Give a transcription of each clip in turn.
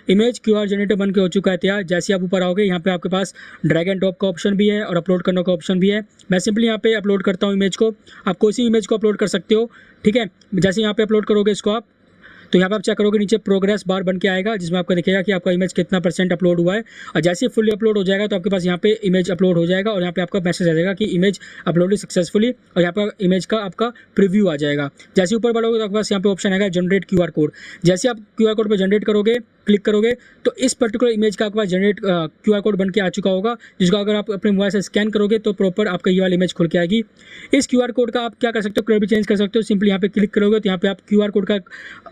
Image QR generator बन के हो चुका है तैयार। जैसे आप ऊपर आओगे यहाँ पे आपके पास ड्रैग एंड ड्रॉप का ऑप्शन भी है और अपलोड करने का ऑप्शन भी है। मैं सिंपली यहाँ पे अपलोड करता हूँ इमेज को। आप कोई सी इमेज को अपलोड कर सकते हो, ठीक है। जैसे यहाँ पे अपलोड करोगे इसको आप, तो यहाँ पे आप चेक करोगे नीचे प्रोग्रेस बार बन के आएगा जिसमें आपको दिखेगा कि आपका इमेज कितना % अपलोड हुआ है। और जैसे फुली अपलोड हो जाएगा तो आपके पास यहाँ पे इमेज अपलोड हो जाएगा और यहाँ पे आपका मैसेज आ जाएगा कि इमेज अपलोडेड सक्सेसफुली, और यहाँ पर इमेज का आपका प्रीव्यू आ जाएगा। जैसे ऊपर बढ़ोगे तो आपके पास यहाँ पे ऑप्शन आएगा जनरेट क्यूआर कोड। जैसे आप क्यूआर कोड पर जनरेट करोगे, क्लिक करोगे, तो इस पर्टिकुलर इमेज का आपके पास जनरेट क्यूआर कोड बन के आ चुका होगा, जिसको अगर आप अपने मोबाइल से स्कैन करोगे तो प्रॉपर आपका ये वाली इमेज खुल के आएगी। इस क्यूआर कोड का आप क्या कर सकते हो, कलर भी चेंज कर सकते हो। सिंपली यहाँ पे क्लिक करोगे तो यहाँ पे आप क्यूआर कोड का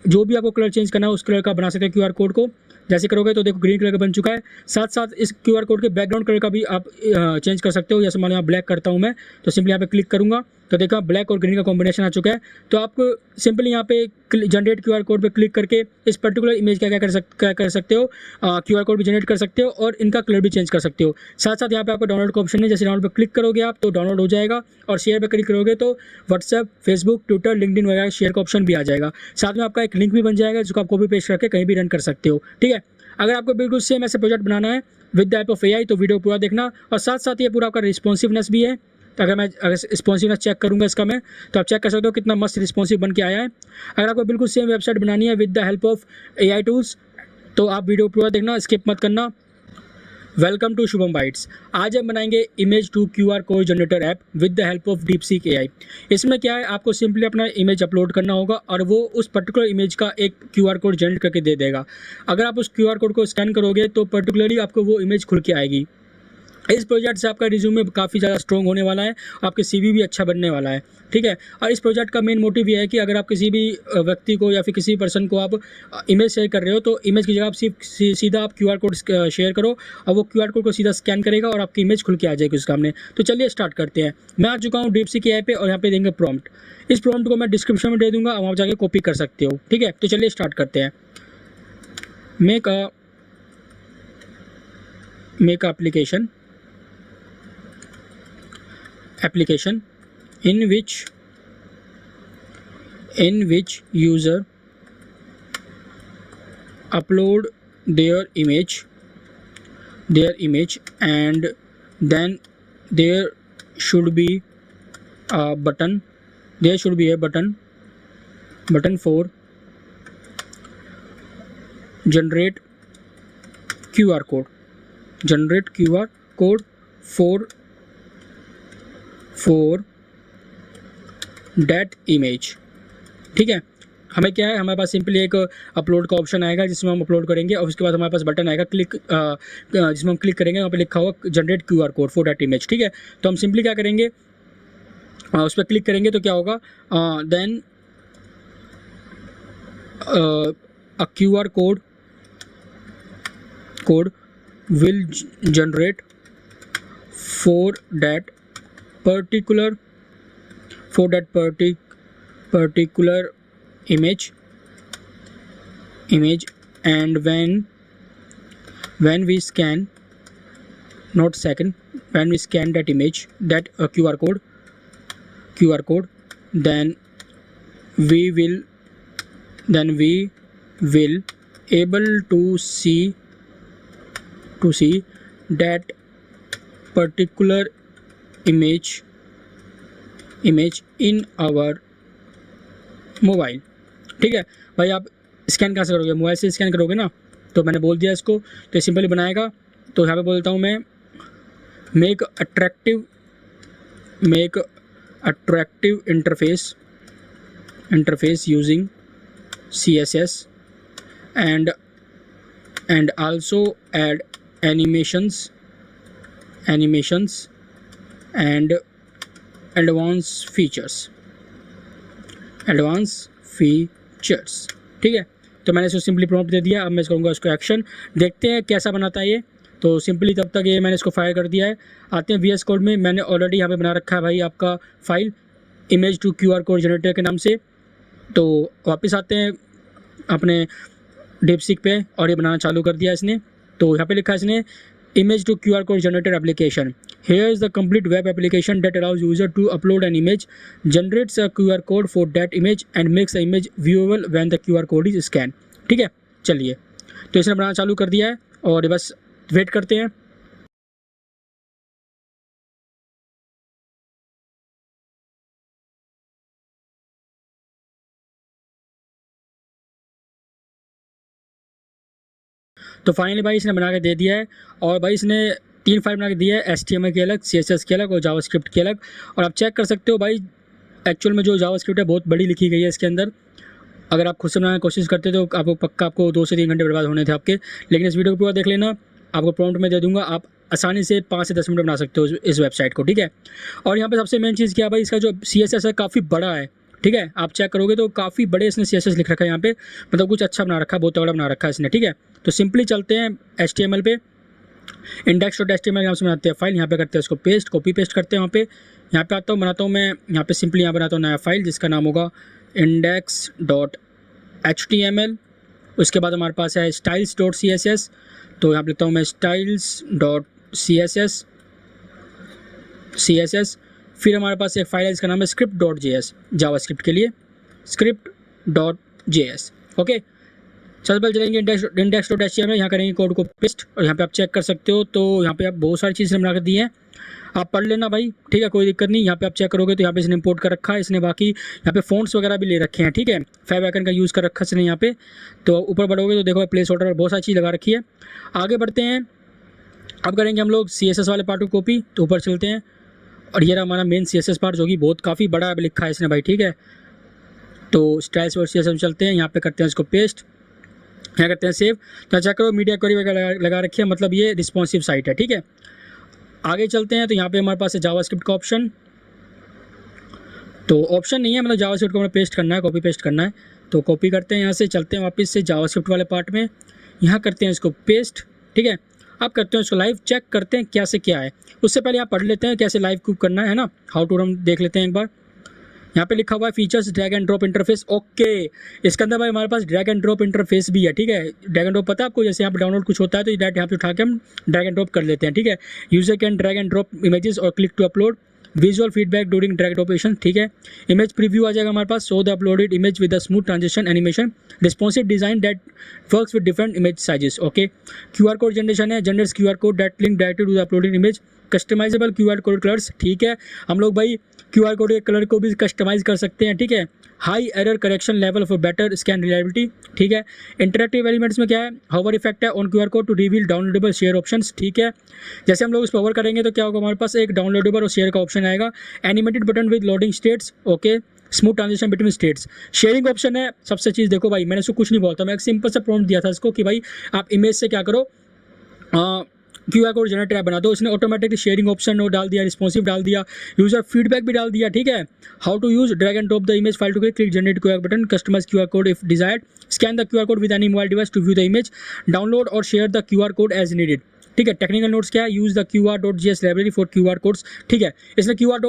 जो भी आपको कलर चेंज करना है उस कलर का बना सकते हो क्यूआर कोड को। जैसे करोगे तो देखो ग्रीन कलर का बन चुका है। साथ साथ इस क्यूआर कोड के बैकग्राउंड कलर का भी आप चेंज कर सकते हो। जैसे मान लो यहाँ ब्लैक करता हूँ मैं, तो सिंपली यहाँ पे क्लिक करूँगा तो देखो ब्लैक और ग्रीन का कॉम्बिनेशन आ चुका है। तो आप सिंपली यहाँ पे जनरेट क्यूआर कोड पे क्लिक करके इस पर्टिकुलर इमेज का क्या कर सकते हो, क्यूआर कोड भी जनरेट कर सकते हो और इनका कलर भी चेंज कर सकते हो। साथ साथ यहाँ पे आपको डाउनलोड का ऑप्शन है। जैसे डाउनलोड पे क्लिक करोगे आप तो डाउनलोड हो जाएगा, और शेयर पे क्लिक करोगे तो व्हाट्सएप, फेसबुक, ट्विटर, लिंक्डइन वगैरह शेयर का ऑप्शन भी आ जाएगा। साथ में आपका एक लिंक भी बन जाएगा जिसको आप कॉपी पेस्ट करके कहीं भी रन कर सकते हो, ठीक है। अगर आपको बिल्कुल सेम ऐसे प्रोजेक्ट बनाना है with the help of AI तो वीडियो पूरा देखना। और साथ साथ ये पूरा आपका रिस्पॉन्सिवनेस भी है। तो अगर रिस्पॉन्सिवनेस चेक करूँगा इसका मैं, तो आप चेक कर सकते हो कितना मस्त रिस्पॉन्सिव बन के आया है। अगर आपको बिल्कुल सेम वेबसाइट बनानी है with the help of AI tools तो आप वीडियो पूरा देखना, स्किप मत करना। Welcome to Shubham bytes. आज हम बनाएंगे image to QR code generator app with the help of DeepSeek AI. इसमें क्या है, आपको सिंपली अपना इमेज अपलोड करना होगा और वो उस पर्टिकुलर इमेज का एक क्यूआर कोड जनरेट करके दे देगा। अगर आप उस क्यूआर कोड को स्कैन करोगे तो पर्टिकुलरली आपको वो इमेज खुल के आएगी। इस प्रोजेक्ट से आपका रिज्यूमे काफ़ी ज़्यादा स्ट्रॉन्ग होने वाला है, आपके सीवी भी अच्छा बनने वाला है, ठीक है। और इस प्रोजेक्ट का मेन मोटिव ये है कि अगर आप किसी भी व्यक्ति को या फिर किसी पर्सन को आप इमेज शेयर कर रहे हो तो इमेज की जगह आप सीधा आप क्यूआर कोड शेयर करो और वो क्यूआर कोड को सीधा स्कैन करेगा और आपकी इमेज खुल के आ जाएगी उसके सामने। तो चलिए स्टार्ट करते हैं। मैं आ चुका हूँ डीपसीक एआई पे और यहाँ पे देंगे प्रॉम्प्ट। इस प्रॉम्प्ट को मैं डिस्क्रिप्शन में दे दूँगा, वहाँ जाके कॉपी कर सकते हो, ठीक है। तो चलिए स्टार्ट करते हैं। Make application in which user upload their image and then there should be a button for generate QR code for that image, ठीक है। हमें क्या है, हमारे पास सिंपली एक अपलोड का ऑप्शन आएगा जिसमें हम अपलोड करेंगे और उसके बाद हमारे पास बटन आएगा जिसमें हम क्लिक करेंगे, वहाँ पे लिखा होगा generate QR code for that image, ठीक है। तो हम सिंपली क्या करेंगे, उस पर क्लिक करेंगे तो क्या होगा, then a QR code will generate for that particular image, and when we scan that image, that QR code, then we will able to see that particular image in our mobile, ठीक है। भाई आप scan कैसे करोगे, mobile से scan करोगे ना, तो मैंने बोल दिया इसको, तो सिंपली बनाएगा। तो यहाँ पे बोलता हूँ मैं make attractive interface using CSS and also add animations and advanced features, ठीक है। तो मैंने इसको सिंपली प्रॉम्प्ट दे दिया। अब मैं करूँगा उसको एक्शन, देखते हैं कैसा बनाता है ये। तो सिंपली तब तक ये मैंने इसको फायर कर दिया है। आते हैं VS कोड में। मैंने ऑलरेडी यहाँ पे बना रखा है भाई आपका file image to QR code generator के नाम से। तो वापस आते हैं अपने डीपसीक पे और ये बनाना चालू कर दिया इसने। तो यहाँ पे लिखा है इसने image to QR code generator application. Here is the complete web application that allows user to upload an image, generates a QR code for that image and makes the image viewable when the QR code is scanned, ठीक है। चलिए तो इसने बनाना चालू कर दिया है और बस वेट करते हैं। तो फाइनली भाई इसने बना के दे दिया है और भाई इसने 3 फाइल बना के दिया है, HTML की अलग, CSS की अलग और जावास्क्रिप्ट की अलग। और आप चेक कर सकते हो भाई एक्चुअल में जो जावास्क्रिप्ट है बहुत बड़ी लिखी गई है इसके अंदर। अगर आप खुद से बनाने की कोशिश करते तो आपको पक्का आपको 2 से 3 घंटे बर्बाद होने थे आपके, लेकिन इस वीडियो को पूरा देख लेना, आपको प्रॉम्प्ट में दे दूंगा, आप आसानी से 5 से 10 मिनट बना सकते हो इस वेबसाइट को, ठीक है। और यहाँ पे सबसे मेन चीज़ क्या है भाई, इसका जो CSS है काफ़ी बड़ा है, ठीक है। आप चेक करोगे तो काफ़ी बड़े इसने CSS लिख रखा है यहाँ पे, मतलब कुछ अच्छा बना रखा है, बहुत तगड़ा बना रखा है इसने, ठीक है। तो सिंपली चलते हैं HTML पे, index.html यहाँ से बनाते हैं फाइल, यहाँ पे करते हैं उसको पेस्ट, कॉपी पेस्ट करते हैं वहाँ पे। यहाँ पे आता हूँ, बनाता हूँ मैं यहाँ पे सिंपली यहाँ बनाता हूँ नया फाइल जिसका नाम होगा index.html। उसके बाद हमारे पास है styles.css, तो यहाँ पे लिखता हूँ मैं styles.css। फिर हमारे पास एक फाइल है जिसका नाम है script.js, जावास्क्रिप्ट के लिए script.js। ओके, चल पहले चलेंगे index.html, यहाँ करेंगे कोड को पेस्ट और यहाँ पे आप चेक कर सकते हो। तो यहाँ पे आप बहुत सारी चीज़ें बना कर दी हैं, आप पढ़ लेना भाई, ठीक है, कोई दिक्कत नहीं। यहाँ पे आप चेक करोगे तो यहाँ पे इसने इंपोर्ट कर रखा है इसने, बाकी यहाँ पे फ़ॉन्ट्स वगैरह भी ले रखे हैं, ठीक है। फाइव आइकन का यूज़ कर रखा है इसने यहाँ पे। तो ऊपर बढ़ोगे तो देखो प्लेस होल्डर पर बहुत सारी चीज़ लगा रखी है। आगे बढ़ते हैं, अब करेंगे हम लोग CSS वाले पार्ट को कॉपी, तो ऊपर चलते हैं और ये रहा हमारा मेन CSS पार्ट जो कि बहुत काफ़ी बड़ा लिखा है इसने भाई, ठीक है। तो स्टाइल्स और CSS में चलते हैं, यहाँ पे करते हैं इसको पेस्ट, यहाँ करते हैं सेव। तो चेक करो मीडिया क्वेरी वगैरह लगा रखी है, मतलब ये रिस्पॉन्सिव साइट है, ठीक है। आगे चलते हैं तो यहाँ पे हमारे पास है जावास्क्रिप्ट का ऑप्शन, तो ऑप्शन नहीं है, मतलब जावास्क्रिप्ट को हमें पेस्ट करना है, कॉपी पेस्ट करना है। तो कॉपी करते हैं यहाँ से, चलते हैं वापस से जावास्क्रिप्ट वाले पार्ट में, यहाँ करते हैं इसको पेस्ट, ठीक है। आप करते हैं इसको लाइव, चेक करते हैं क्या से क्या है। उससे पहले आप पढ़ लेते हैं कैसे लाइव क्यूब करना है ना, हाउ टू रन देख लेते हैं एक बार। यहाँ पे लिखा हुआ है features drag and drop interface, okay. इसके अंदर भाई हमारे पास ड्रैग एंड ड्रॉप इंटरफेस भी है, ठीक है। ड्रैग एंड ड्रॉप पता है आपको, जैसे यहाँ पे डाउनलोड कुछ होता है तो डायरेक्ट यहाँ पे उठा के हम ड्रैग एंड ड्रॉप कर लेते हैं, ठीक है। User can drag and drop images और click to upload, visual feedback during drag operation, ठीक है। इमेज प्रीव्यू आ जाएगा हमारे पास, show the uploaded image with the smooth transition animation, responsive design that works with different image sizes, okay. QR code generation है, generates QR code that link directly to the uploaded image, customizable QR code colours, ठीक है। हम लोग भाई QR code के colour को भी customise कर सकते हैं, ठीक है। High error correction level for better scan reliability, ठीक है। इंटरेक्टिव एलिमेंट्स में क्या है, हॉवर इफेक्ट है on QR code to reveal downloadable share options, ठीक है। जैसे हम लोग इस पर हॉवर करेंगे तो क्या होगा, हमारे पास एक डाउनलोडेबल और शेयर का ऑप्शन आएगा। Animated button with loading states, okay. Smooth transition between states, sharing option है। सबसे चीज़ देखो भाई, मैंने इसको कुछ नहीं बोलता, मैं एक सिंपल सा प्रॉम्प्ट दिया था इसको कि भाई आप इमेज से क्या करो, QR कोड जनरेटर ऐप बना दो। इसने ऑटोमेटिकली शेयरिंग ऑप्शन डाल दिया, रिस्पॉन्सिव डाल दिया, यूजर फीडबैक भी डाल दिया, ठीक है। How to use drag and drop the image file to click generate QR button, customize QR code if desired, scan the QR code with any mobile device to view the image, download और share the QR code as needed, ठीक है। Technical notes क्या है, use the QR.js library for QR codes, ठीक है। इसने QR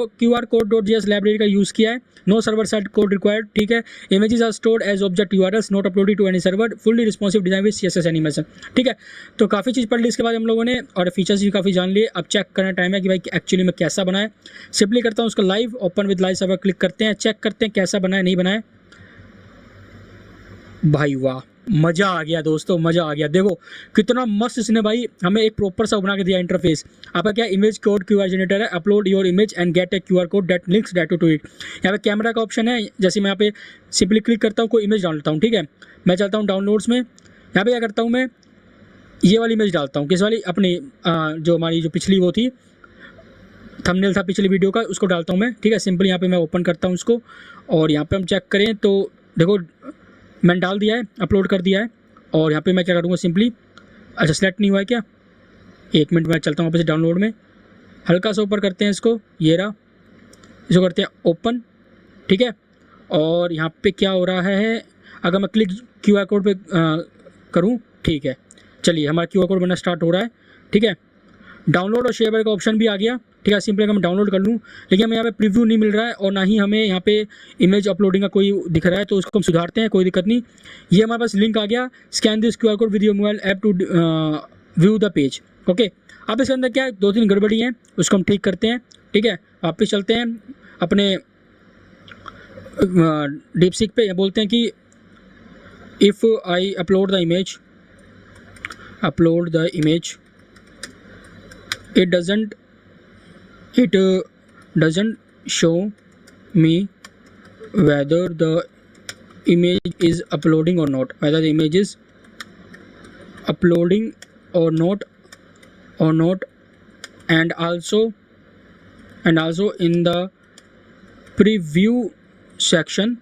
कोड.js library का यूज़ किया है। No server side code required, ठीक है। Images are stored as object URLs not uploaded to any server, fully responsive design with CSS animation, ठीक है। तो काफ़ी चीज़ पढ़ ली इसके बाद हम लोगों ने और फीचर्स भी काफ़ी जान लिए। अब चेक करना टाइम है कि भाई एक्चुअली में कैसा बना है। सिंपली करता हूँ उसका live, open with live server click करते हैं, चेक करते हैं कैसा बना है नहीं बना है। भाई वाह, मज़ा आ गया दोस्तों, मज़ा आ गया। देखो कितना मस्त इसने भाई हमें एक प्रॉपर सा बना के दिया इंटरफेस। आपका क्या इमेज कोड QR जनरेटर है, upload your image and get a QR code that links direct to it. यहाँ पे कैमरा का ऑप्शन है, जैसे मैं यहाँ पे सिंपली क्लिक करता हूँ कोई इमेज डाल लेता हूँ, ठीक है। मैं चलता हूँ डाउनलोड्स में, यहाँ पे क्या करता हूँ मैं ये वाली इमेज डालता हूँ, किस वाली, अपनी जो हमारी जो पिछली वो थी थंबनेल था पिछली वीडियो का, उसको डालता हूँ मैं, ठीक है। सिंपली यहाँ पे मैं ओपन करता हूँ उसको और यहाँ पे हम चेक करें तो देखो मैंने डाल दिया है, अपलोड कर दिया है। और यहाँ पे मैं क्या करूँगा सिंपली, अच्छा सेलेक्ट नहीं हुआ है क्या, 1 मिनट में चलता हूँ वापस डाउनलोड में, हल्का सा ऊपर करते हैं इसको, ये रहा, इसको करते हैं ओपन, ठीक है। और यहाँ पे क्या हो रहा है, अगर मैं क्लिक QR कोड पे करूँ, ठीक है, चलिए हमारा QR कोड बनना स्टार्ट हो रहा है, ठीक है। डाउनलोड और शेयर का ऑप्शन भी आ गया, ठीक है। सिंपली अगर मैं डाउनलोड कर लूँ, लेकिन हमें यहाँ पे प्रीव्यू नहीं मिल रहा है और ना ही हमें यहाँ पे इमेज अपलोडिंग का कोई दिख रहा है, तो उसको हम सुधारते हैं, कोई दिक्कत नहीं। ये हमारे पास लिंक आ गया, scan this QR code with your mobile app to view the page, okay. अब इसके अंदर क्या है, 2-3 गड़बड़ी हैं, उसको हम ठीक करते हैं, ठीक है। वापस चलते हैं अपने डीपसीक पे, बोलते हैं कि if I upload the image upload the image, it doesn't show me whether the image is uploading or not, whether the image is uploading or not, and also in the preview section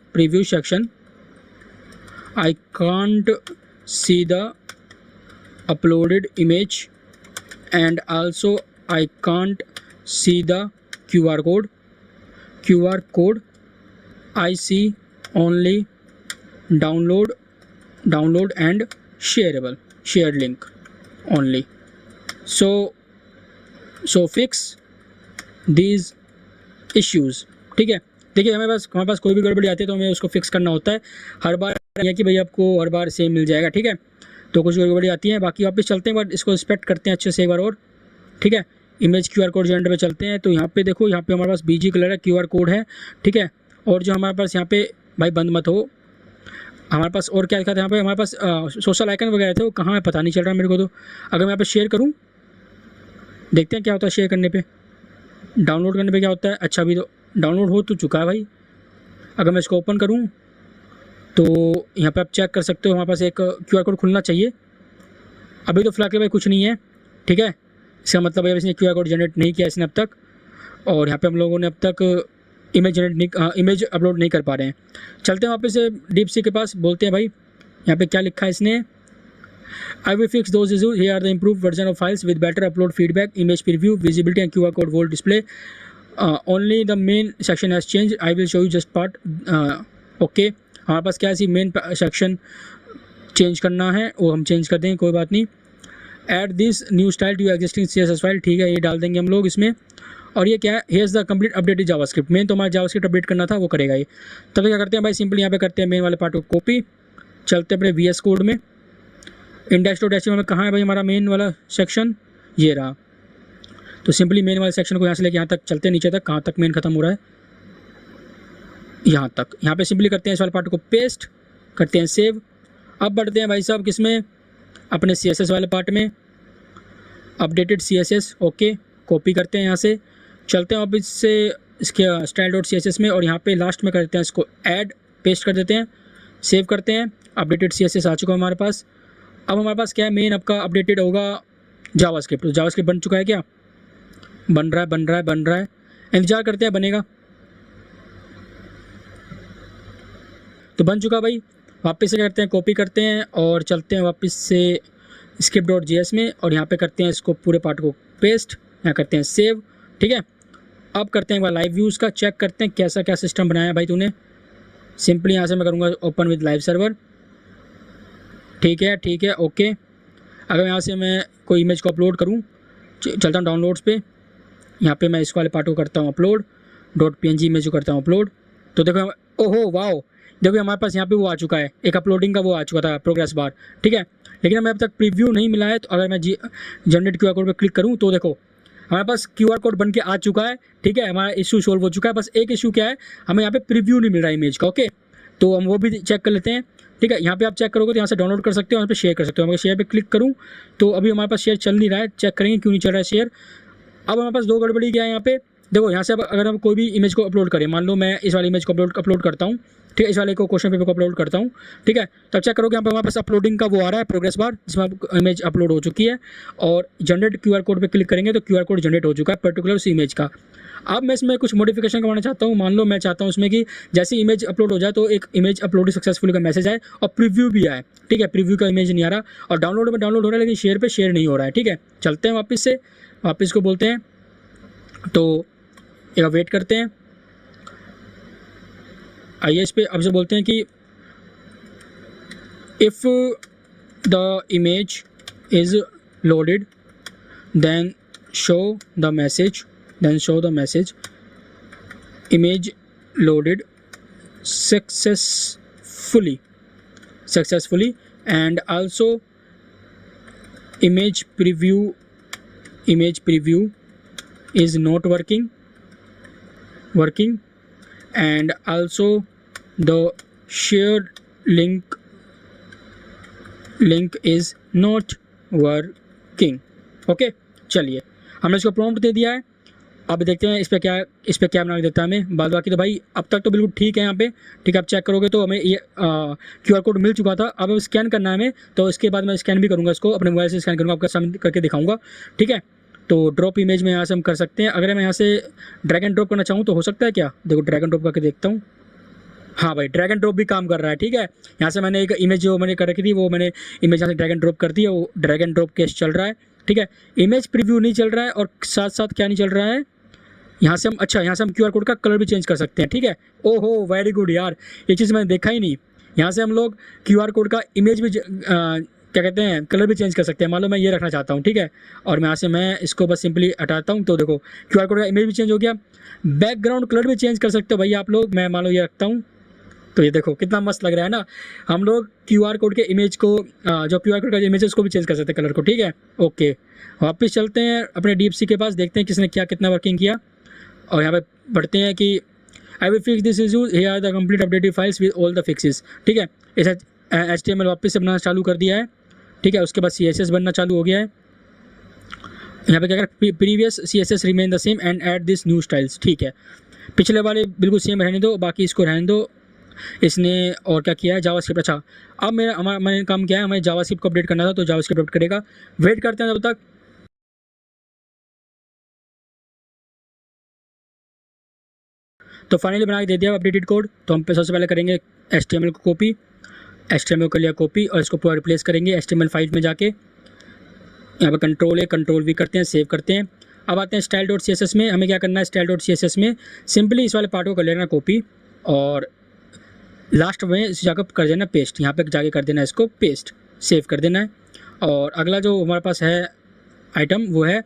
I can't see the uploaded image, and also I can't see the QR code. I see only download and shared link only. So fix these issues. ठीक है, देखिए हमारे पास कोई भी गड़बड़ी आती है तो हमें उसको फिक्स करना होता है। हर बार ये कि भाई आपको हर बार सेम मिल जाएगा, ठीक है। तो कुछ गड़बड़ी आती है, बाकी वापस चलते हैं, बट इसको इंस्पेक्ट करते हैं अच्छे से एक बार और, ठीक है। इमेज QR कोड जनरेटर पे चलते हैं, तो यहाँ पे देखो, यहाँ पे हमारे पास BG कलर है, QR कोड है, ठीक है। और जो हमारे पास यहाँ पे, भाई बंद मत हो, हमारे पास और क्या लिखा था यहाँ पे, हमारे पास सोशल आइकन वगैरह थे, वो कहाँ है पता नहीं चल रहा मेरे को। तो अगर मैं यहाँ पे शेयर करूँ, देखते हैं क्या होता है शेयर करने पे, डाउनलोड करने पे क्या होता है। अच्छा, अभी तो डाउनलोड हो तो चुका है भाई। अगर मैं इसको ओपन करूँ तो यहाँ पे आप चेक कर सकते हो, हमारे पास एक QR कोड खुलना चाहिए। अभी तो फिलहाल के भाई कुछ नहीं है, ठीक है। इसका मतलब है इसने QR कोड जनरेट नहीं किया इसने अब तक, और यहाँ पे हम लोगों ने अब तक इमेज अपलोड नहीं कर पा रहे हैं। चलते हैं वापस से DeepSeek के पास, बोलते हैं भाई यहाँ पे क्या लिखा है इसने। I will fix those issues. Here are the improved version of files with better upload feedback, image preview, visibility and QR code wall display. Only the main section has changed. I will show you just part. Okay. हमारे पास क्या है, main section change करना है, वो हम change कर देंगे, कोई बात नहीं। Add this new style to your existing CSS file, ठीक है, ये डाल देंगे हम लोग इसमें। और ये क्या है, here's the complete updated JavaScript। Main तो हमारा JavaScript अपडेट करना था, वो करेगा ये। तब क्या करते हैं भाई, सिंपली यहाँ पे करते हैं मेन वाले पार्ट को कॉपी, चलते हैं अपने VS कोड में। index.html में कहाँ है भाई हमारा मेन वाला सेक्शन, ये रहा। तो सिंपली मेन वाले सेक्शन को यहाँ से लेके यहाँ तक चलते हैं, नीचे तक, कहाँ तक मेन खत्म हो रहा है, यहाँ तक। यहाँ पे सिंपली करते हैं इस वाले पार्ट को पेस्ट, करते हैं सेव। अब बढ़ते हैं भाई साहब किसमें, अपने CSS वाले पार्ट में, अपडेटेड CSS। ओके, कॉपी करते हैं यहाँ से, चलते हैं वापस से इसके style.css में, और यहाँ पे लास्ट में करते हैं इसको ऐड, पेस्ट कर देते हैं, सेव करते हैं। अपडेटेड CSS आ चुका है हमारे पास। अब हमारे पास क्या है, मेन आपका अपडेटेड होगा जावास्क्रिप्ट। तो जावास्क्रिप्ट बन चुका है क्या, बन रहा है, इंतजार करते हैं बनेगा। तो बन चुका भाई। वापस से करते हैं, कॉपी करते हैं और चलते हैं वापस से script.js में, और यहाँ पे करते हैं इसको पूरे पार्ट को पेस्ट, यहाँ करते हैं सेव, ठीक है। अब करते हैं लाइव व्यूज़ का, चेक करते हैं कैसा क्या सिस्टम बनाया भाई तूने। सिंपली यहाँ से मैं करूँगा ओपन विद लाइव सर्वर, ठीक है, ओके। अगर यहाँ से मैं कोई इमेज को अपलोड करूँ, चलता हूँ डाउनलोड्स पे, यहाँ पे मैं इस वाले पार्ट को करता हूँ अपलोड, .png इमेज को करता हूँ अपलोड। तो देखो, ओहो वाओ, देखो हमारे पास यहाँ पे वो आ चुका है, एक अपलोडिंग का वो आ चुका था प्रोग्रेस बार, ठीक है। लेकिन हमें अब तक प्रीव्यू नहीं मिला है। तो अगर मैं जनरेट QR कोड पे क्लिक करूँ तो देखो हमारे पास QR कोड बन के आ चुका है, ठीक है। हमारा इशू सोल्व हो चुका है। बस एक इशू क्या है, हमें यहाँ पे प्रीव्यू नहीं मिल रहा है इमेज का, ओके। तो हम वो भी चेक कर लेते हैं, ठीक है। यहाँ पे आप चेक करोगे तो यहाँ से डाउनलोड कर सकते हो, यहाँ पे शेयर कर सकते हो। अगर शेयर पे क्लिक करूँ तो अभी हमारे पास शेयर चल नहीं रहा है, चेक करेंगे क्यों नहीं चल रहा है शेयर। अब हमारे पास दो गड़बड़ी क्या है यहाँ पे, देखो यहाँ से अब अगर हम कोई भी इमेज को अपलोड करें, मान लो मैं इस वाले इमेज को अपलोड करता हूँ, ठीक है, इस वाले को क्वेश्चन पेपर को अपलोड करता हूँ, ठीक है। तब चेक करोगे यहाँ पे हमारे पास अपलोडिंग का वो आ रहा है प्रोग्रेस बार, जिसमें इमेज अपलोड हो चुकी है, और जनरेट QR कोड पे क्लिक करेंगे तो QR कोड जनरेट हो चुका है पर्टिकुलर उस इमेज का। अब मैं इसमें कुछ मॉडिफिकेशन करवाना चाहता हूँ। मान लो मैं चाहता हूँ इसमें कि जैसे इमेज अपलोड हो जाए तो एक इमेज अपलोड सक्सेसफुल का मैसेज आए और प्रीव्यू भी आए, ठीक है। प्रीव्यू का इमेज नहीं आ रहा, और डाउनलोड में डाउनलोड हो रहा है लेकिन शेयर पे शेयर नहीं हो रहा है, ठीक है। चलते हैं वापस से, वापस को बोलते हैं, तो एक वेट करते हैं, आइए इस पर अब से बोलते हैं कि if the image is loaded then show the message, image loaded successfully, and also image preview is not working, and also the shared link is not working. Okay, चलिए हमने इसको प्रॉम्प्ट दे दिया है। अब देखते हैं इस पर क्या बना के देता है हमें। बाद बाकी तो भाई अब तक तो बिल्कुल ठीक है यहाँ पे। ठीक है, आप चेक करोगे तो हमें ये QR कोड मिल चुका था। अब स्कैन करना है हमें, तो इसके बाद मैं स्कैन भी करूँगा, इसको अपने मोबाइल से स्कैन करूँगा, आपका सामने करके दिखाऊंगा। ठीक है, तो ड्रॉप इमेज में यहाँ से हम कर सकते हैं। अगर मैं यहाँ से ड्रैग एंड ड्रॉप करना चाहूँ तो हो सकता है क्या? देखो ड्रैग एंड ड्रॉप करके देखता हूँ। हाँ भाई, ड्रैग एंड ड्रॉप भी काम कर रहा है। ठीक है, यहाँ से मैंने एक इमेज जो मैंने कर रखी थी वो मैंने इमेज यहाँ से ड्रैग एंड ड्रॉप कर दी है, वो ड्रैग एंड ड्रॉप केस चल रहा है। ठीक है, इमेज प्रीव्यू नहीं चल रहा है, और साथ साथ क्या नहीं चल रहा है, यहाँ से हम यहाँ से हम QR कोड का कलर भी चेंज कर सकते हैं। ठीक है, ओहो वेरी गुड यार, ये चीज़ मैंने देखा ही नहीं। यहाँ से हम लोग QR कोड का इमेज भी क्या कहते हैं, कलर भी चेंज कर सकते हैं। मान लो मैं ये रखना चाहता हूँ। ठीक है, और मैं यहाँ से मैं इसको बस सिंपली हटाता हूँ, तो देखो QR कोड का इमेज भी चेंज हो गया। बैकग्राउंड कलर भी चेंज कर सकते हो भाई आप लोग। मैं मान लो ये रखता हूँ, तो ये देखो कितना मस्त लग रहा है ना। हम लोग QR कोड के इमेज को जो QR कोड का इमेज है उसको भी चेंज कर सकते हैं कलर को। ठीक है, ओके वापस चलते हैं अपने DeepSeek के पास, देखते हैं किसने कितना वर्किंग किया। और यहाँ पे पढ़ते हैं कि I will fix this issue, here are the complete updated files with all the fixes. ठीक है, इसे HTML वापस से बनाना चालू कर दिया है। ठीक है, उसके बाद CSS बनना चालू हो गया है। यहाँ पे क्या कर, previous CSS remain the same and add this new styles. ठीक है, पिछले वाले बिल्कुल सेम रहने दो, बाकी इसको रहने दो। इसने और क्या किया है, जावास्क्रिप्ट। अच्छा, अब मैंने काम किया है, हमें जावास्क्रिप्ट को अपडेट करना था, तो जावास्क्रिप्ट अपडेट करेगा। वेट करते हैं तब तक। तो फाइनली बना के दे दिया अपडेटेड कोड। तो हम सबसे पहले करेंगे HTML को कॉपी, HTML को लिया कॉपी, और इसको पूरा रिप्लेस करेंगे HTML फाइल में जाके। यहाँ पर कंट्रोल V करते हैं, सेव करते हैं। अब आते हैं style.css में। हमें क्या करना है, style.css में सिंपली इस वाले पार्ट को कर लेना कॉपी, और लास्ट में इस जगह कर देना पेस्ट। यहाँ पे जाके कर देना इसको पेस्ट, सेव कर देना है। और अगला जो हमारे पास है आइटम वो है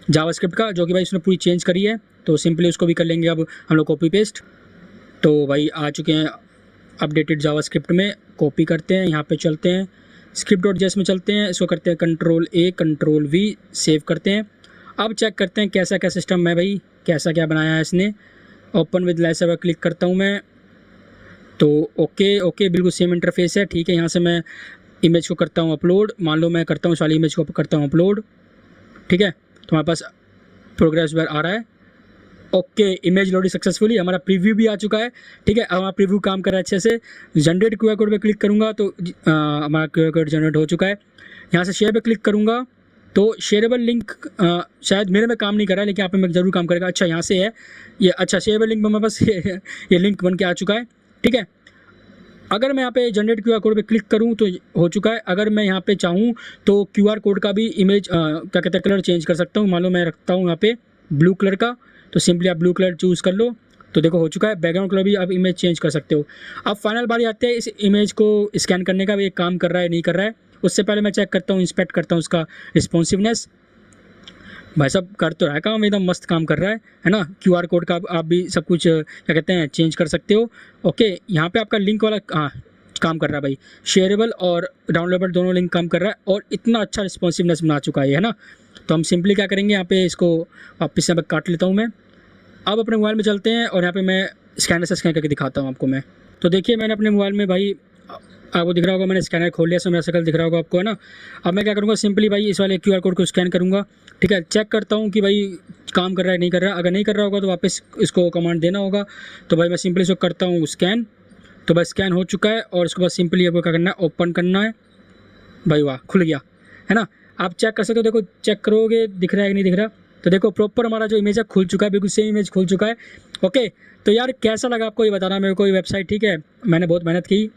जावास्क्रिप्ट का, जो कि भाई उसने पूरी चेंज करी है, तो सिंपली उसको भी कर लेंगे अब हम लोग कॉपी पेस्ट। तो भाई आ चुके हैं अपडेटेड जावास्क्रिप्ट में, कॉपी करते हैं, यहाँ पे चलते हैं script.js में चलते हैं, इसको करते हैं Ctrl+A Ctrl+V, सेव करते हैं। अब चेक करते हैं कैसा क्या सिस्टम है भाई, कैसा क्या बनाया है इसने। Open with live server click करता हूँ मैं, तो ओके बिल्कुल सेम इंटरफेस है। ठीक है, यहाँ से मैं इमेज को करता हूँ अपलोड। मान लो मैं करता हूँ इस वाली इमेज को करता हूँ अपलोड। ठीक है, तो हमारे पास प्रोग्रेस बार आ रहा है। ओके, इमेज लोडिंग सक्सेसफुली, हमारा प्रीव्यू भी आ चुका है। ठीक है, अब हमारा प्रीव्यू काम कर रहा है अच्छे से। जनरेट QR कोड पे क्लिक करूँगा तो हमारा QR कोड जनरेट हो चुका है। यहाँ से शेयर पे क्लिक करूँगा तो शेयरेबल लिंक शायद मेरे में काम नहीं कर रहा है, लेकिन यहाँ पे मैं ज़रूर काम करेगा। अच्छा, यहाँ से है ये। अच्छा, शेयरेबल लिंक में हमारे पास ये लिंक बन के आ चुका है। ठीक है, अगर मैं यहाँ पे जनरेट QR कोड पे क्लिक करूँ तो हो चुका है। अगर मैं यहाँ पे चाहूँ तो QR कोड का भी इमेज क्या कहते हैं कलर चेंज कर सकता हूँ। मान लो मैं रखता हूँ यहाँ पे ब्लू कलर का, तो सिंपली आप ब्लू कलर चूज़ कर लो, तो देखो हो चुका है। बैकग्राउंड कलर भी आप इमेज चेंज कर सकते हो। अब फाइनल बारी आते हैं इस इमेज को स्कैन करने का, भी एक काम कर रहा है नहीं कर रहा है। उससे पहले मैं चेक करता हूँ, इंस्पेक्ट करता हूँ उसका रिस्पॉन्सिवनेस। भाई साहब कर तो रहा है काम, एकदम मस्त काम कर रहा है ना। QR कोड का आप भी सब कुछ क्या कहते हैं चेंज कर सकते हो। ओके, यहाँ पे आपका लिंक वाला काम कर रहा है भाई, शेयरेबल और डाउनलोडेबल दोनों लिंक काम कर रहा है, और इतना अच्छा रिस्पॉन्सिवनेस बना चुका है ना। तो हम सिंपली क्या करेंगे, यहाँ पे इसको वापस से काट लेता हूँ मैं। अब अपने मोबाइल में चलते हैं, और यहाँ पे मैं स्कैनर से स्कैन करके दिखाता हूँ आपको मैं। तो देखिए मैंने अपने मोबाइल में भाई, आपको दिख रहा होगा मैंने स्कैनर खोल लिया, सो मेरा शक्ल दिख रहा होगा आपको, है ना। अब मैं क्या करूँगा, सिंपली भाई इस वाले QR कोड को स्कैन करूँगा। ठीक है, चेक करता हूँ कि भाई काम कर रहा है नहीं कर रहा है। अगर नहीं कर रहा होगा तो वापस इसको कमांड देना होगा। तो भाई मैं सिंपली इसको करता हूँ स्कैन। तो भाई स्कैन हो चुका है, और इसके बाद सिंपली आपको क्या करना है, ओपन करना है। भाई वाह, खुल गया, है ना। आप चेक कर सकते हो, देखो चेक करोगे दिख रहा है कि नहीं दिख रहा। तो देखो प्रॉपर हमारा जो इमेज है खुल चुका है, बिल्कुल सेम इमेज खुल चुका है। ओके, तो यार कैसा लगा आपको ये बताना मेरे को ये वेबसाइट। ठीक है, मैंने बहुत मेहनत की,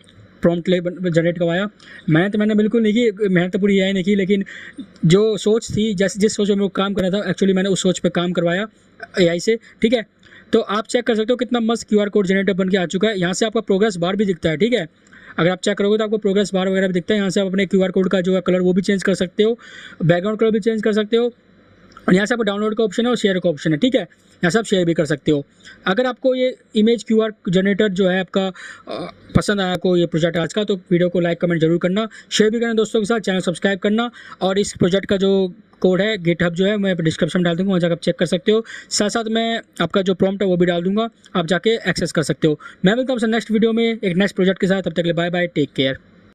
प्रॉम्प्ट जनरेट करवाया। मेहनत मैंने बिल्कुल नहीं की, मेहनत तो पूरी AI नहीं की, लेकिन जो सोच थी, जिस सोच में मेरे को काम करना था, एक्चुअली मैंने उस सोच पे काम करवाया AI से। ठीक है, तो आप चेक कर सकते हो कितना मस्त QR कोड जनरेटर बन के आ चुका है। यहाँ से आपका प्रोग्रेस बार भी दिखता है। ठीक है, अगर आप चेक करोगे तो आपको प्रोग्रेस बार वगैरह भी दिखता है। यहाँ से आप अपने QR कोड का जो है कलर वो भी चेंज कर सकते हो, बैकग्राउंड कलर भी चेंज कर सकते हो, और यहाँ से आपको डाउनलोड का ऑप्शन है और शेयर का ऑप्शन है। ठीक है, यहाँ से आप शेयर भी कर सकते हो। अगर आपको ये इमेज QR जनरेटर जो है आपका पसंद आया, आपको ये प्रोजेक्ट आज का, तो वीडियो को लाइक कमेंट जरूर करना, शेयर भी करना दोस्तों के साथ, चैनल सब्सक्राइब करना। और इस प्रोजेक्ट का जो कोड है GitHub जो है मैं डिस्क्रिप्शन में डाल दूँगा, वहाँ जाकर आप चेक कर सकते हो। साथ साथ मैं आपका जो प्रॉम्प्ट है वो भी डाल दूँगा, आप जाके एक्सेस कर सकते हो। मैं मिलता हूँ आपसे नेक्स्ट वीडियो में एक नेक्स्ट प्रोजेक्ट के साथ। तब तक के लिए बाय बाय, टेक केयर।